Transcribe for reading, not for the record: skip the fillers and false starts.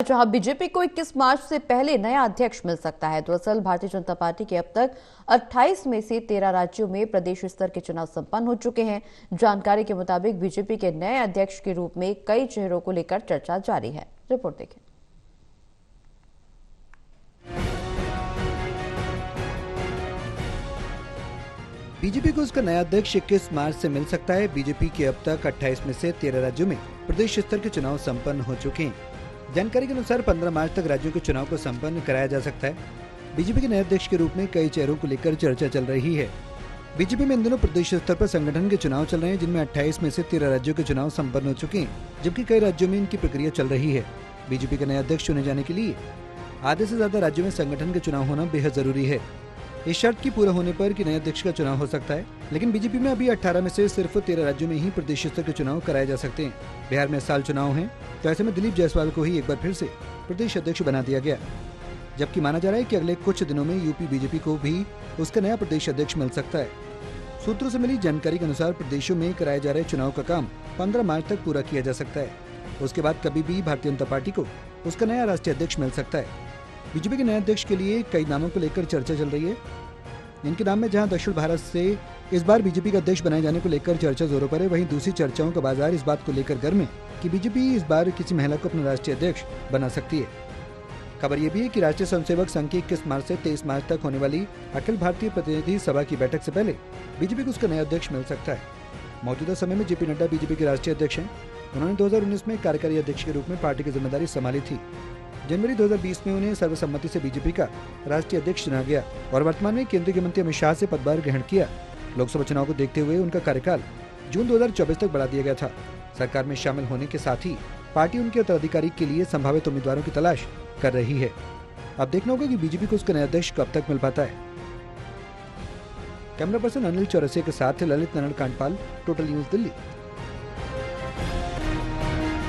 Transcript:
जहां बीजेपी को 21 मार्च से पहले नया अध्यक्ष मिल सकता है। दरअसल भारतीय जनता पार्टी के अब तक 28 में से 13 राज्यों में प्रदेश स्तर के चुनाव संपन्न हो चुके हैं। जानकारी के मुताबिक बीजेपी के नए अध्यक्ष के रूप में कई चेहरों को लेकर चर्चा जारी है। रिपोर्ट देखें। बीजेपी को उसका नया अध्यक्ष 21 मार्च से मिल सकता है। बीजेपी के अब तक 28 में से 13 राज्यों में प्रदेश स्तर के चुनाव संपन्न हो चुके हैं। जानकारी के अनुसार 15 मार्च तक राज्यों के चुनाव को संपन्न कराया जा सकता है। बीजेपी के नए अध्यक्ष के रूप में कई चेहरों को लेकर चर्चा चल रही है। बीजेपी में इन दिनों प्रदेश स्तर पर संगठन के चुनाव चल रहे हैं, जिनमें 28 में से 13 राज्यों के चुनाव संपन्न हो चुके हैं, जबकि कई राज्यों में इनकी प्रक्रिया चल रही है। बीजेपी के नए अध्यक्ष चुने जाने के लिए आधे से ज्यादा राज्यों में संगठन के चुनाव होना बेहद जरूरी है। इस शर्त की पूरा होने पर कि नए अध्यक्ष का चुनाव हो सकता है, लेकिन बीजेपी में अभी 18 में से सिर्फ 13 राज्यों में ही प्रदेश स्तर के चुनाव कराए जा सकते हैं। बिहार में इस साल चुनाव हैं, तो ऐसे में दिलीप जायसवाल को ही एक बार फिर से प्रदेश अध्यक्ष बना दिया गया, जबकि माना जा रहा है कि अगले कुछ दिनों में यूपी बीजेपी को भी उसका नया प्रदेश अध्यक्ष मिल सकता है। सूत्रों से मिली जानकारी के अनुसार प्रदेशों में कराए जा रहे चुनाव का काम 15 मार्च तक पूरा किया जा सकता है। उसके बाद कभी भी भारतीय जनता पार्टी को उसका नया राष्ट्रीय अध्यक्ष मिल सकता है। बीजेपी के नए अध्यक्ष के लिए कई नामों को लेकर चर्चा चल रही है। इनके नाम में जहां दक्षिण भारत से इस बार बीजेपी का अध्यक्ष बनाए जाने को लेकर चर्चा जोरों पर है, वहीं दूसरी चर्चाओं का बाजार इस बात को लेकर गर्म है कि बीजेपी इस बार किसी महिला को अपना राष्ट्रीय अध्यक्ष बना सकती है। खबर यह भी है कि राष्ट्रीय स्वयंसेवक संघ की 21 मार्च से 23 मार्च तक होने वाली अखिल भारतीय प्रतिनिधि सभा की बैठक से पहले बीजेपी को उसका नया अध्यक्ष मिल सकता है। मौजूदा समय में जेपी नड्डा बीजेपी के राष्ट्रीय अध्यक्ष हैं। उन्होंने 2019 में कार्यकारी अध्यक्ष के रूप में पार्टी की जिम्मेदारी संभाली थी। जनवरी 2020 में उन्हें सर्वसम्मति से बीजेपी का राष्ट्रीय अध्यक्ष चुना गया और वर्तमान में केंद्रीय मंत्री अमित शाह से पदभार ग्रहण किया। लोकसभा चुनाव को देखते हुए उनका कार्यकाल जून 2024 तक बढ़ा दिया गया था। सरकार में शामिल होने के साथ ही पार्टी उनके उत्तराधिकारी के लिए संभावित उम्मीदवारों की तलाश कर रही है। अब देखना होगा कि बीजेपी को उसका नया अध्यक्ष कब तक मिल पाता है। कैमरा पर्सन अनिल चौरसिया के साथ ललित नारायण कांडपाल, टोटल न्यूज दिल्ली।